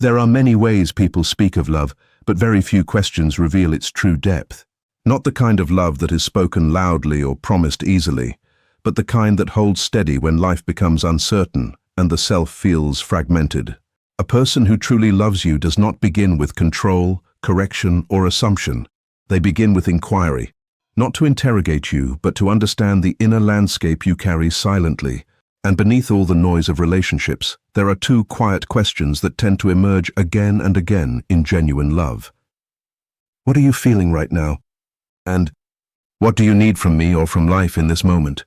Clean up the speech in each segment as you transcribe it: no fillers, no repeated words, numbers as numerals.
There are many ways people speak of love, but very few questions reveal its true depth. Not the kind of love that is spoken loudly or promised easily, but the kind that holds steady when life becomes uncertain and the self feels fragmented. A person who truly loves you does not begin with control, correction, or assumption. They begin with inquiry, not to interrogate you, but to understand the inner landscape you carry silently. And beneath all the noise of relationships, there are two quiet questions that tend to emerge again and again in genuine love. What are you feeling right now? And what do you need from me or from life in this moment?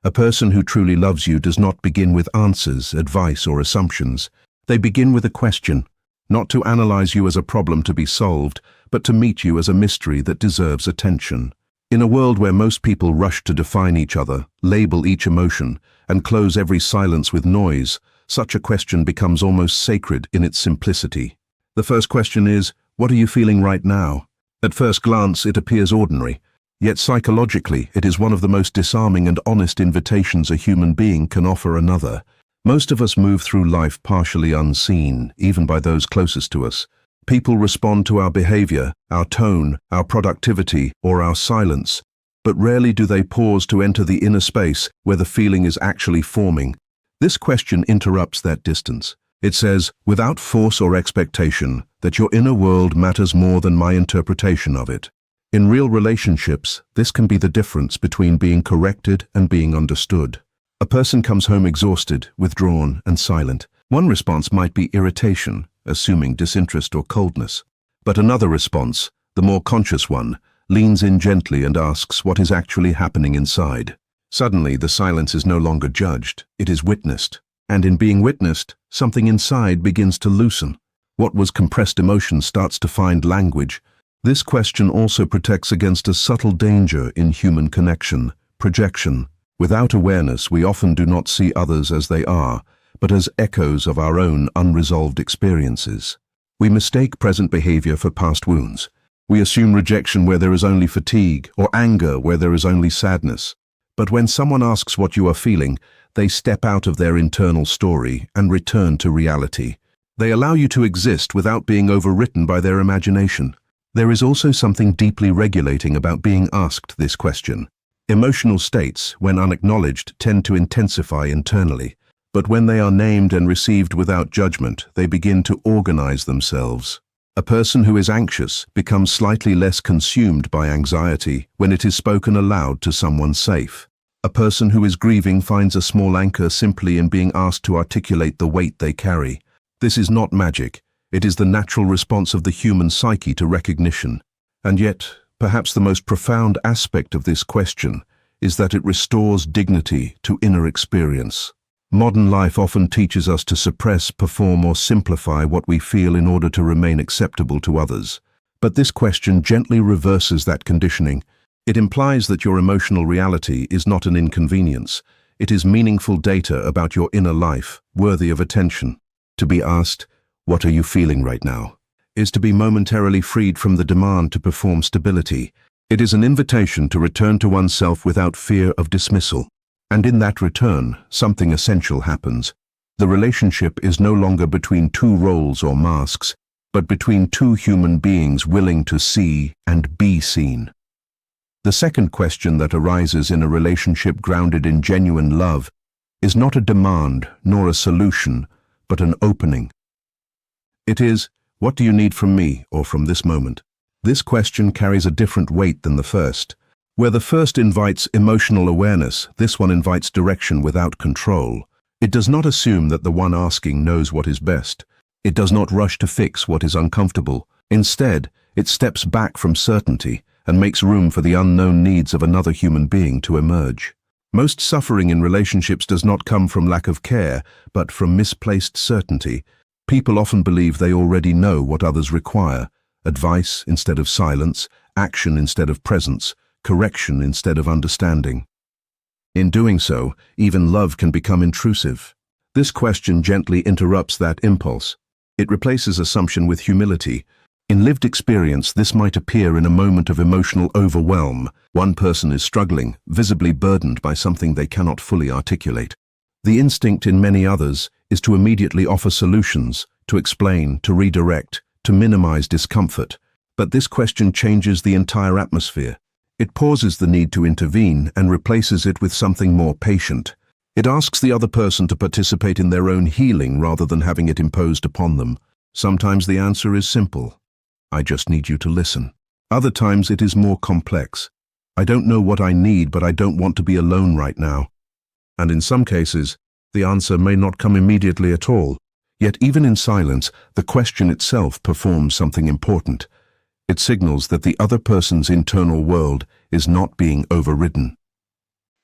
A person who truly loves you does not begin with answers, advice, or assumptions. They begin with a question, not to analyze you as a problem to be solved, but to meet you as a mystery that deserves attention. In a world where most people rush to define each other, label each emotion, and close every silence with noise, such a question becomes almost sacred in its simplicity. The first question is, what are you feeling right now? At first glance, it appears ordinary, yet psychologically, it is one of the most disarming and honest invitations a human being can offer another. Most of us move through life partially unseen, even by those closest to us. People respond to our behavior, our tone, our productivity, or our silence, but rarely do they pause to enter the inner space where the feeling is actually forming. This question interrupts that distance. It says, without force or expectation, that your inner world matters more than my interpretation of it. In real relationships, this can be the difference between being corrected and being understood. A person comes home exhausted, withdrawn, and silent. One response might be irritation, assuming disinterest or coldness. But another response, the more conscious one, leans in gently and asks what is actually happening inside. Suddenly, the silence is no longer judged, it is witnessed. And in being witnessed, something inside begins to loosen. What was compressed emotion starts to find language. This question also protects against a subtle danger in human connection, projection. Without awareness, we often do not see others as they are, but as echoes of our own unresolved experiences. We mistake present behavior for past wounds. We assume rejection where there is only fatigue, or anger where there is only sadness. But when someone asks what you are feeling, they step out of their internal story and return to reality. They allow you to exist without being overwritten by their imagination. There is also something deeply regulating about being asked this question. Emotional states, when unacknowledged, tend to intensify internally. But when they are named and received without judgment, they begin to organize themselves. A person who is anxious becomes slightly less consumed by anxiety when it is spoken aloud to someone safe. A person who is grieving finds a small anchor simply in being asked to articulate the weight they carry. This is not magic. It is the natural response of the human psyche to recognition. And yet, perhaps the most profound aspect of this question is that it restores dignity to inner experience. Modern life often teaches us to suppress, perform, or simplify what we feel in order to remain acceptable to others. But this question gently reverses that conditioning. It implies that your emotional reality is not an inconvenience. It is meaningful data about your inner life, worthy of attention. To be asked, "What are you feeling right now?" is to be momentarily freed from the demand to perform stability. It is an invitation to return to oneself without fear of dismissal. And in that return, something essential happens. The relationship is no longer between two roles or masks, but between two human beings willing to see and be seen. The second question that arises in a relationship grounded in genuine love is not a demand nor a solution, but an opening. It is, what do you need from me or from this moment? This question carries a different weight than the first. Where the first invites emotional awareness, this one invites direction without control. It does not assume that the one asking knows what is best. It does not rush to fix what is uncomfortable. Instead, it steps back from certainty and makes room for the unknown needs of another human being to emerge. Most suffering in relationships does not come from lack of care, but from misplaced certainty. People often believe they already know what others require: advice instead of silence, action instead of presence, correction instead of understanding. In doing so, even love can become intrusive. This question gently interrupts that impulse. It replaces assumption with humility. In lived experience, this might appear in a moment of emotional overwhelm. One person is struggling, visibly burdened by something they cannot fully articulate. The instinct in many others is to immediately offer solutions, to explain, to redirect, to minimize discomfort. But this question changes the entire atmosphere. It pauses the need to intervene and replaces it with something more patient. It asks the other person to participate in their own healing rather than having it imposed upon them. Sometimes the answer is simple. I just need you to listen. Other times it is more complex. I don't know what I need, but I don't want to be alone right now. And in some cases, the answer may not come immediately at all. Yet even in silence, the question itself performs something important. It signals that the other person's internal world is not being overridden.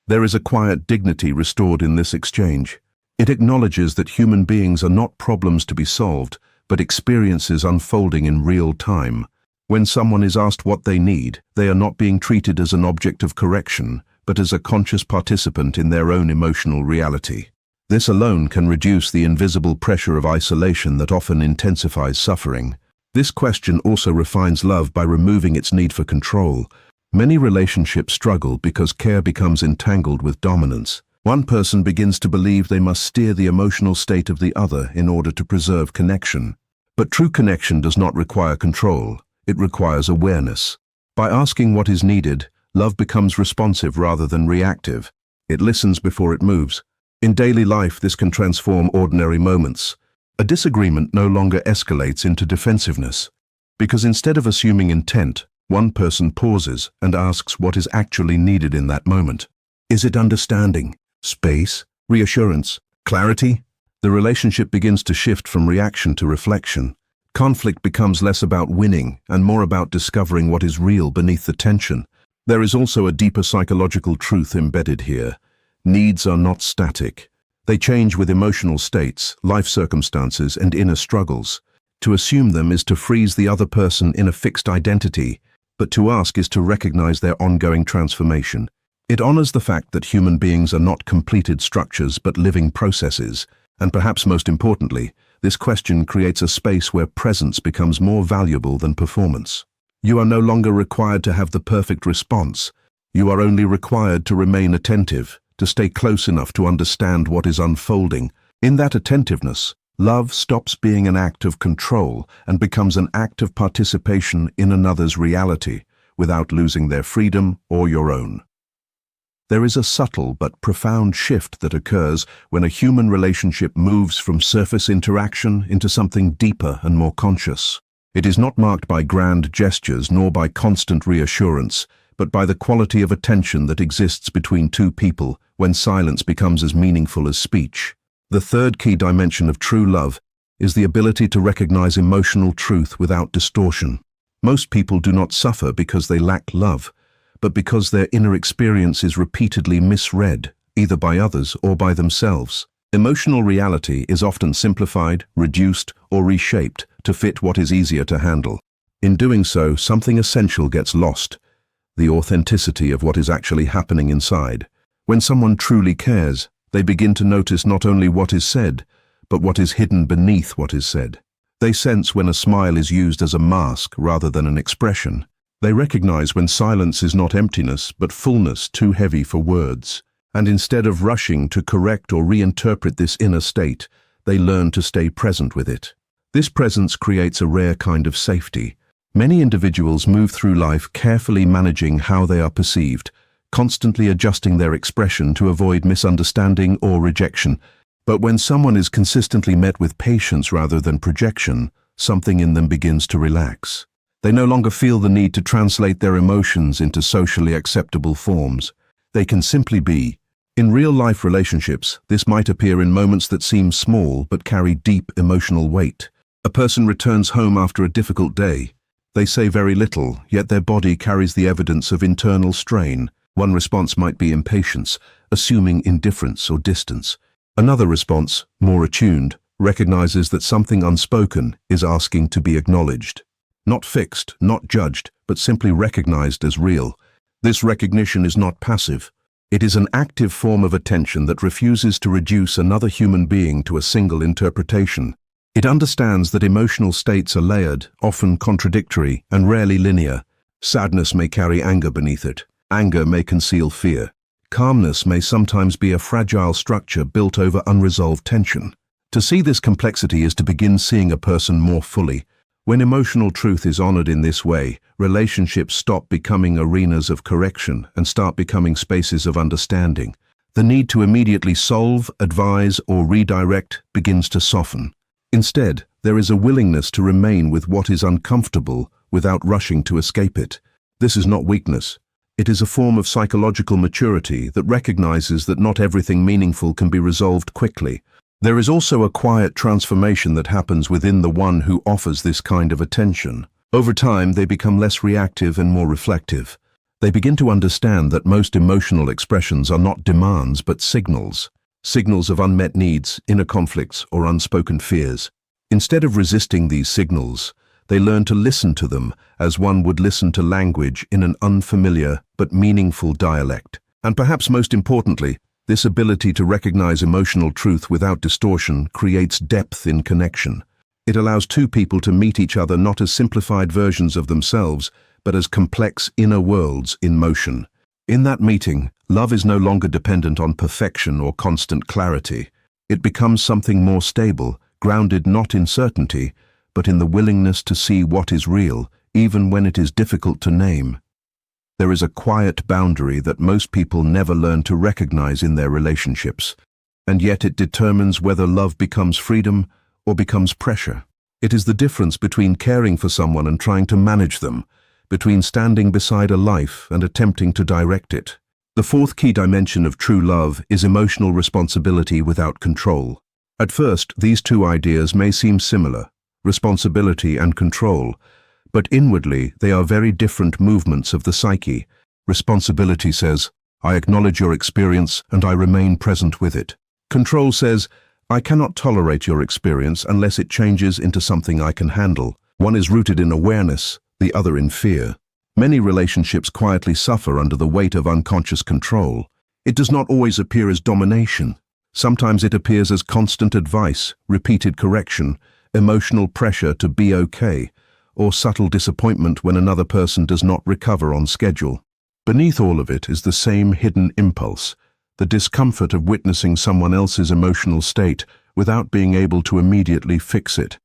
There is a quiet dignity restored in this exchange. It acknowledges that human beings are not problems to be solved, but experiences unfolding in real time. When someone is asked what they need, they are not being treated as an object of correction, but as a conscious participant in their own emotional reality. This alone can reduce the invisible pressure of isolation that often intensifies suffering. This question also refines love by removing its need for control. Many relationships struggle because care becomes entangled with dominance. One person begins to believe they must steer the emotional state of the other in order to preserve connection. But true connection does not require control. It requires awareness. By asking what is needed, love becomes responsive rather than reactive. It listens before it moves. In daily life, this can transform ordinary moments. A disagreement no longer escalates into defensiveness, because instead of assuming intent, one person pauses and asks what is actually needed in that moment. Is it understanding, space, reassurance, clarity? The relationship begins to shift from reaction to reflection. Conflict becomes less about winning and more about discovering what is real beneath the tension. There is also a deeper psychological truth embedded here. Needs are not static. They change with emotional states, life circumstances, and inner struggles. To assume them is to freeze the other person in a fixed identity, but to ask is to recognize their ongoing transformation. It honors the fact that human beings are not completed structures but living processes, and perhaps most importantly, this question creates a space where presence becomes more valuable than performance. You are no longer required to have the perfect response. You are only required to remain attentive, to stay close enough to understand what is unfolding. In that attentiveness, love stops being an act of control and becomes an act of participation in another's reality, without losing their freedom or your own. There is a subtle but profound shift that occurs when a human relationship moves from surface interaction into something deeper and more conscious. It is not marked by grand gestures nor by constant reassurance, but by the quality of attention that exists between two people when silence becomes as meaningful as speech. The third key dimension of true love is the ability to recognize emotional truth without distortion. Most people do not suffer because they lack love, but because their inner experience is repeatedly misread, either by others or by themselves. Emotional reality is often simplified, reduced, or reshaped to fit what is easier to handle. In doing so, something essential gets lost: the authenticity of what is actually happening inside. When someone truly cares, they begin to notice not only what is said, but what is hidden beneath what is said. They sense when a smile is used as a mask rather than an expression. They recognize when silence is not emptiness, but fullness too heavy for words. And instead of rushing to correct or reinterpret this inner state, they learn to stay present with it. This presence creates a rare kind of safety. Many individuals move through life carefully managing how they are perceived, constantly adjusting their expression to avoid misunderstanding or rejection. But when someone is consistently met with patience rather than projection, something in them begins to relax. They no longer feel the need to translate their emotions into socially acceptable forms. They can simply be. In real-life relationships, this might appear in moments that seem small but carry deep emotional weight. A person returns home after a difficult day. They say very little, yet their body carries the evidence of internal strain. One response might be impatience, assuming indifference or distance. Another response, more attuned, recognizes that something unspoken is asking to be acknowledged. Not fixed, not judged, but simply recognized as real. This recognition is not passive. It is an active form of attention that refuses to reduce another human being to a single interpretation. It understands that emotional states are layered, often contradictory, and rarely linear. Sadness may carry anger beneath it. Anger may conceal fear. Calmness may sometimes be a fragile structure built over unresolved tension. To see this complexity is to begin seeing a person more fully. When emotional truth is honored in this way, relationships stop becoming arenas of correction and start becoming spaces of understanding. The need to immediately solve, advise, or redirect begins to soften. Instead, there is a willingness to remain with what is uncomfortable without rushing to escape it. This is not weakness. It is a form of psychological maturity that recognizes that not everything meaningful can be resolved quickly. There is also a quiet transformation that happens within the one who offers this kind of attention. Over time, they become less reactive and more reflective. They begin to understand that most emotional expressions are not demands but signals. Signals of unmet needs, inner conflicts, or unspoken fears. Instead of resisting these signals, they learn to listen to them as one would listen to language in an unfamiliar but meaningful dialect. And perhaps most importantly, this ability to recognize emotional truth without distortion creates depth in connection. It allows two people to meet each other not as simplified versions of themselves, but as complex inner worlds in motion. In that meeting, love is no longer dependent on perfection or constant clarity. It becomes something more stable, grounded not in certainty, but in the willingness to see what is real, even when it is difficult to name. There is a quiet boundary that most people never learn to recognize in their relationships, and yet it determines whether love becomes freedom or becomes pressure. It is the difference between caring for someone and trying to manage them, between standing beside a life and attempting to direct it. The fourth key dimension of true love is emotional responsibility without control. At first, these two ideas may seem similar, responsibility and control, but inwardly they are very different movements of the psyche. Responsibility says, I acknowledge your experience and I remain present with it. Control says, I cannot tolerate your experience unless it changes into something I can handle. One is rooted in awareness, the other in fear. Many relationships quietly suffer under the weight of unconscious control. It does not always appear as domination. Sometimes it appears as constant advice, repeated correction, emotional pressure to be okay, or subtle disappointment when another person does not recover on schedule. Beneath all of it is the same hidden impulse, the discomfort of witnessing someone else's emotional state without being able to immediately fix it.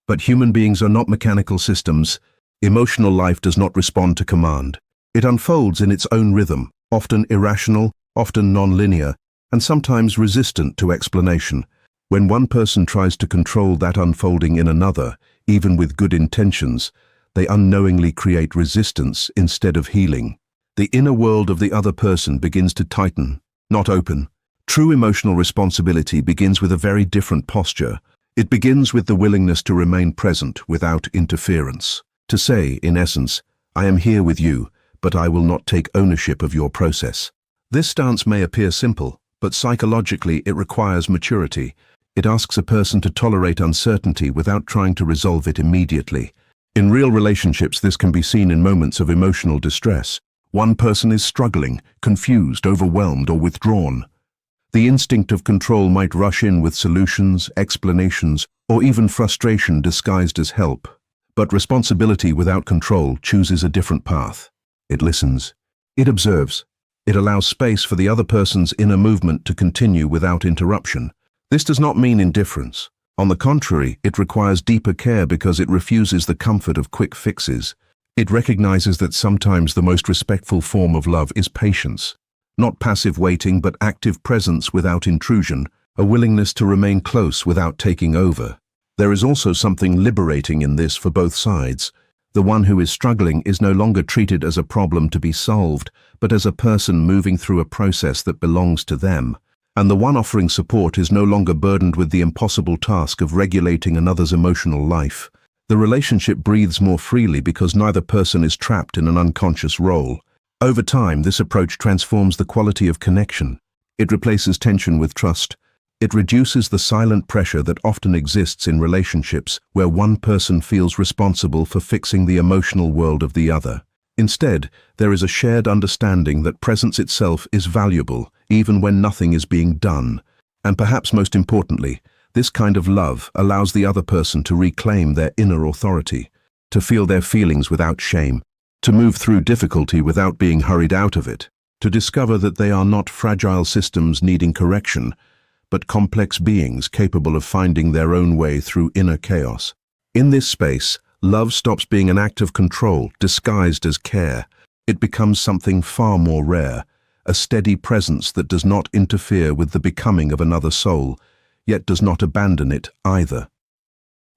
But human beings are not mechanical systems. Emotional life does not respond to command. It unfolds in its own rhythm, often irrational, often non-linear, and sometimes resistant to explanation. When one person tries to control that unfolding in another, even with good intentions, they unknowingly create resistance instead of healing. The inner world of the other person begins to tighten, not open. True emotional responsibility begins with a very different posture. It begins with the willingness to remain present without interference. To say, in essence, I am here with you, but I will not take ownership of your process. This stance may appear simple, but psychologically it requires maturity. It asks a person to tolerate uncertainty without trying to resolve it immediately. In real relationships, this can be seen in moments of emotional distress. One person is struggling, confused, overwhelmed, or withdrawn. The instinct of control might rush in with solutions, explanations, or even frustration disguised as help. But responsibility without control chooses a different path. It listens. It observes. It allows space for the other person's inner movement to continue without interruption. This does not mean indifference. On the contrary, it requires deeper care because it refuses the comfort of quick fixes. It recognizes that sometimes the most respectful form of love is patience. Not passive waiting, but active presence without intrusion, a willingness to remain close without taking over. There is also something liberating in this for both sides. The one who is struggling is no longer treated as a problem to be solved, but as a person moving through a process that belongs to them. And the one offering support is no longer burdened with the impossible task of regulating another's emotional life. The relationship breathes more freely because neither person is trapped in an unconscious role. Over time, this approach transforms the quality of connection. It replaces tension with trust. It reduces the silent pressure that often exists in relationships where one person feels responsible for fixing the emotional world of the other. Instead, there is a shared understanding that presence itself is valuable, even when nothing is being done. And perhaps most importantly, this kind of love allows the other person to reclaim their inner authority, to feel their feelings without shame, to move through difficulty without being hurried out of it, to discover that they are not fragile systems needing correction, but complex beings capable of finding their own way through inner chaos. In this space, love stops being an act of control disguised as care. It becomes something far more rare, a steady presence that does not interfere with the becoming of another soul, yet does not abandon it either.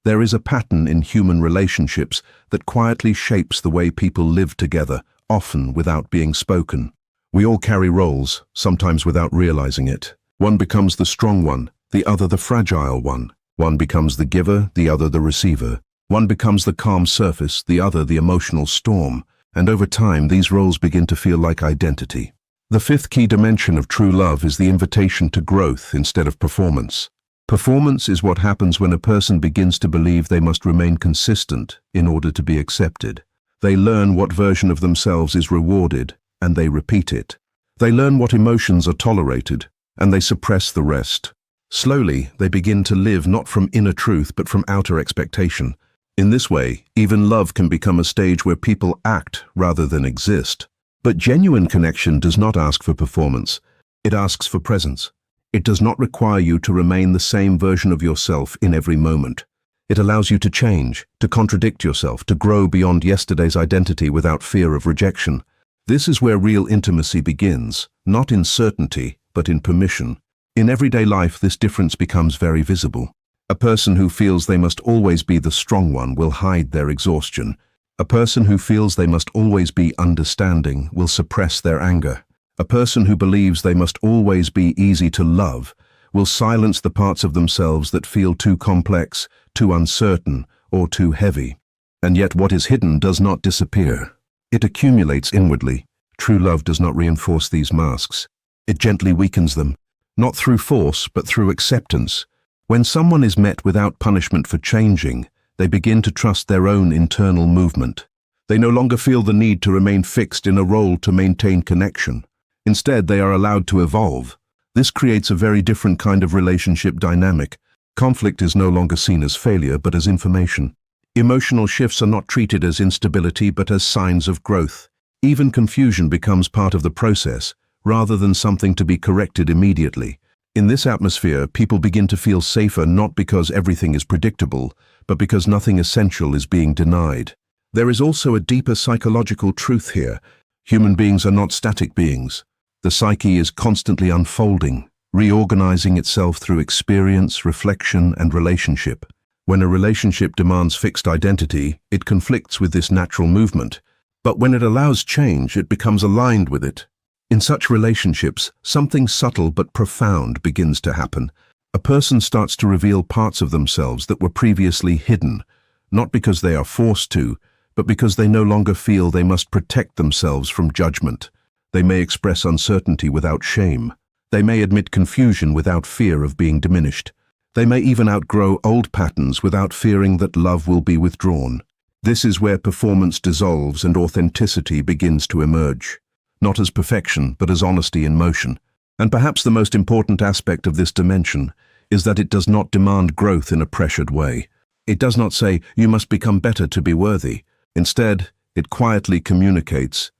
There is a pattern in human relationships that quietly shapes the way people live together, often without being spoken. We all carry roles, sometimes without realizing it. One becomes the strong one, the other the fragile one. One becomes the giver, the other the receiver. One becomes the calm surface, the other the emotional storm. And over time, these roles begin to feel like identity. The fifth key dimension of true love is the invitation to growth instead of performance. Performance is what happens when a person begins to believe they must remain consistent in order to be accepted. They learn what version of themselves is rewarded, and they repeat it. They learn what emotions are tolerated, and they suppress the rest. Slowly, they begin to live not from inner truth but from outer expectation. In this way, even love can become a stage where people act rather than exist. But genuine connection does not ask for performance. It asks for presence. It does not require you to remain the same version of yourself in every moment. It allows you to change, to contradict yourself, to grow beyond yesterday's identity without fear of rejection. This is where real intimacy begins, not in certainty, but in permission. In everyday life, this difference becomes very visible. A person who feels they must always be the strong one will hide their exhaustion. A person who feels they must always be understanding will suppress their anger. A person who believes they must always be easy to love will silence the parts of themselves that feel too complex, too uncertain, or too heavy. And yet what is hidden does not disappear. It accumulates inwardly. True love does not reinforce these masks. It gently weakens them, not through force, but through acceptance. When someone is met without punishment for changing, they begin to trust their own internal movement. They no longer feel the need to remain fixed in a role to maintain connection. Instead, they are allowed to evolve. This creates a very different kind of relationship dynamic. Conflict is no longer seen as failure, but as information. Emotional shifts are not treated as instability, but as signs of growth. Even confusion becomes part of the process, rather than something to be corrected immediately. In this atmosphere, people begin to feel safer not because everything is predictable, but because nothing essential is being denied. There is also a deeper psychological truth here. Human beings are not static beings. The psyche is constantly unfolding, reorganizing itself through experience, reflection, and relationship. When a relationship demands fixed identity, it conflicts with this natural movement. But when it allows change, it becomes aligned with it. In such relationships, something subtle but profound begins to happen. A person starts to reveal parts of themselves that were previously hidden, not because they are forced to, but because they no longer feel they must protect themselves from judgment. They may express uncertainty without shame. They may admit confusion without fear of being diminished. They may even outgrow old patterns without fearing that love will be withdrawn. This is where performance dissolves and authenticity begins to emerge. Not as perfection, but as honesty in motion. And perhaps the most important aspect of this dimension is that it does not demand growth in a pressured way. It does not say, you must become better to be worthy. Instead, it quietly communicates,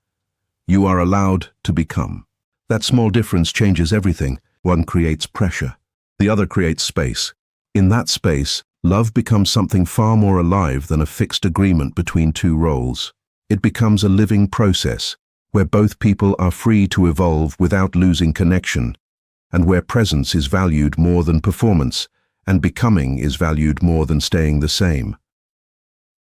you are allowed to become. That small difference changes everything. One creates pressure. The other creates space. In that space, love becomes something far more alive than a fixed agreement between two roles. It becomes a living process, where both people are free to evolve without losing connection, and where presence is valued more than performance, and becoming is valued more than staying the same.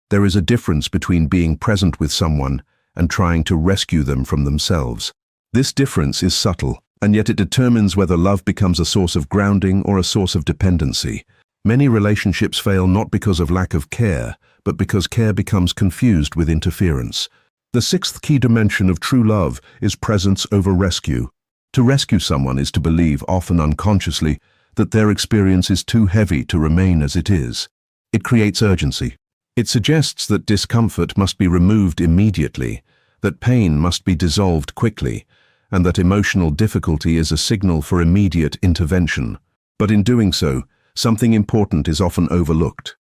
There is a difference between being present with someone and trying to rescue them from themselves. This difference is subtle, and yet it determines whether love becomes a source of grounding or a source of dependency. Many relationships fail not because of lack of care, but because care becomes confused with interference. The sixth key dimension of true love is presence over rescue. To rescue someone is to believe, often unconsciously, that their experience is too heavy to remain as it is. It creates urgency. It suggests that discomfort must be removed immediately, that pain must be dissolved quickly, and that emotional difficulty is a signal for immediate intervention. But in doing so, something important is often overlooked.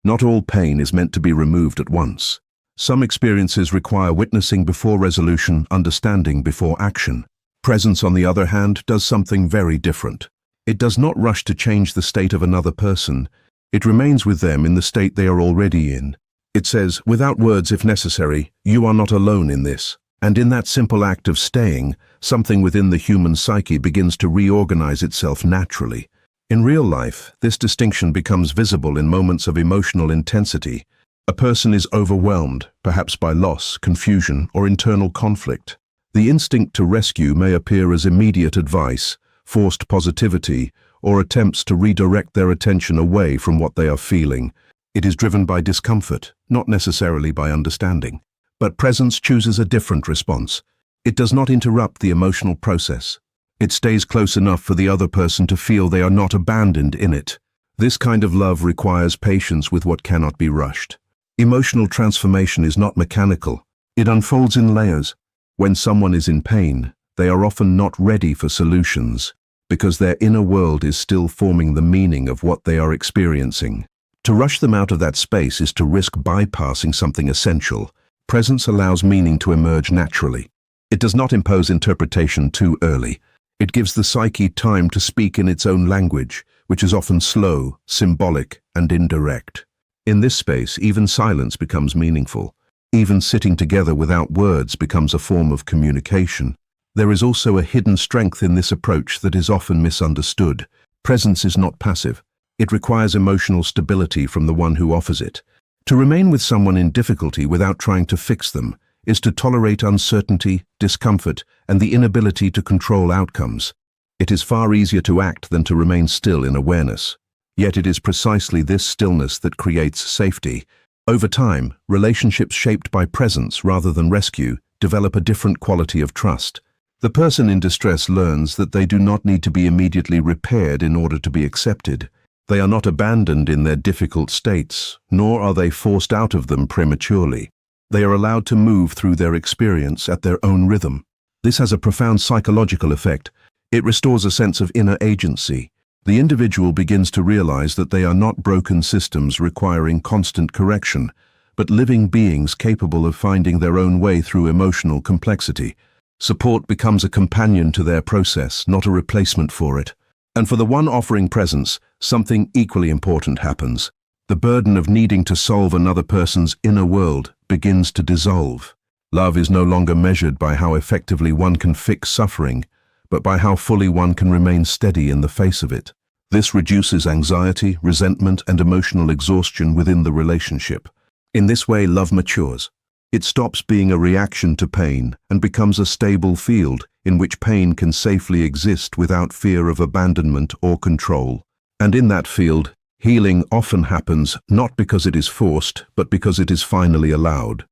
Not all pain is meant to be removed at once. Some experiences require witnessing before resolution, understanding before action. Presence, on the other hand, does something very different. It does not rush to change the state of another person. It remains with them in the state they are already in. It says, without words if necessary, you are not alone in this. And in that simple act of staying, something within the human psyche begins to reorganize itself naturally. In real life, this distinction becomes visible in moments of emotional intensity. A person is overwhelmed, perhaps by loss, confusion, or internal conflict. The instinct to rescue may appear as immediate advice, forced positivity, or attempts to redirect their attention away from what they are feeling. It is driven by discomfort, not necessarily by understanding. But presence chooses a different response. It does not interrupt the emotional process. It stays close enough for the other person to feel they are not abandoned in it. This kind of love requires patience with what cannot be rushed. Emotional transformation is not mechanical. It unfolds in layers. When someone is in pain, they are often not ready for solutions, because their inner world is still forming the meaning of what they are experiencing. To rush them out of that space is to risk bypassing something essential. Presence allows meaning to emerge naturally. It does not impose interpretation too early. It gives the psyche time to speak in its own language, which is often slow, symbolic, and indirect. In this space, even silence becomes meaningful. Even sitting together without words becomes a form of communication. There is also a hidden strength in this approach that is often misunderstood. Presence is not passive. It requires emotional stability from the one who offers it. To remain with someone in difficulty without trying to fix them is to tolerate uncertainty, discomfort, and the inability to control outcomes. It is far easier to act than to remain still in awareness. Yet it is precisely this stillness that creates safety. Over time, relationships shaped by presence rather than rescue develop a different quality of trust. The person in distress learns that they do not need to be immediately repaired in order to be accepted. They are not abandoned in their difficult states, nor are they forced out of them prematurely. They are allowed to move through their experience at their own rhythm. This has a profound psychological effect. It restores a sense of inner agency. The individual begins to realize that they are not broken systems requiring constant correction, but living beings capable of finding their own way through emotional complexity. Support becomes a companion to their process, not a replacement for it. And for the one offering presence, something equally important happens. The burden of needing to solve another person's inner world begins to dissolve. Love is no longer measured by how effectively one can fix suffering, but by how fully one can remain steady in the face of it. This reduces anxiety, resentment, and emotional exhaustion within the relationship. In this way, love matures. It stops being a reaction to pain and becomes a stable field in which pain can safely exist without fear of abandonment or control. And in that field, healing often happens not because it is forced, but because it is finally allowed.